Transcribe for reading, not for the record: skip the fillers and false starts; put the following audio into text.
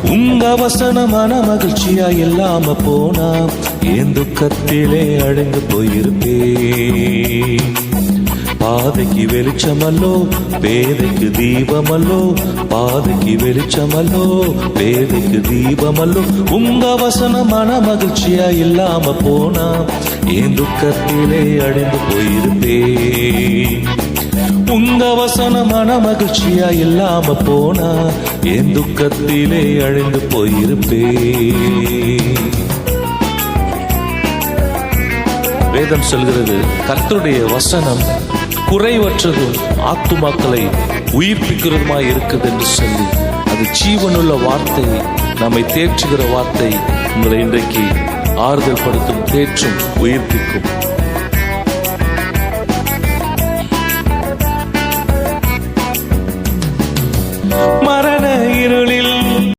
உங்க வசனமான மகிழ்ச்சியா இல்லாம போனா என் துக்கத்திலே அழிந்து போயிருப்பேன். பாதைக்கு வெளிச்சமல்லோ பேதைக்கு தீபமல்லோ, பாதைக்கு வெளிச்சமல்லோ பேதைக்கு தீபமல்லோ. உங்க வசனமான மகிழ்ச்சியா இல்லாம போனா என் துக்கத்திலே அழிந்து போயிருப்பேன். உங்க வசனமான மகிழ்ச்சியா இல்லாம போனா என் துக்கத்திலே அழிந்து போயிருப்பேன். வேதம் சொல்கிறது, கர்த்தருடைய வசனம் குறைவற்றதும் ஆத்துமாக்களை உயிர்ப்பிக்கிறதுமாய் இருக்குது என்று சொல்லி, அது ஜீவனுள்ள வார்த்தை, நம்மை தேற்றுகிற வார்த்தை. உங்களை இன்றைக்கு ஆறுதல் படுத்தும், தேற்றும், உயிர்ப்பிக்கும்.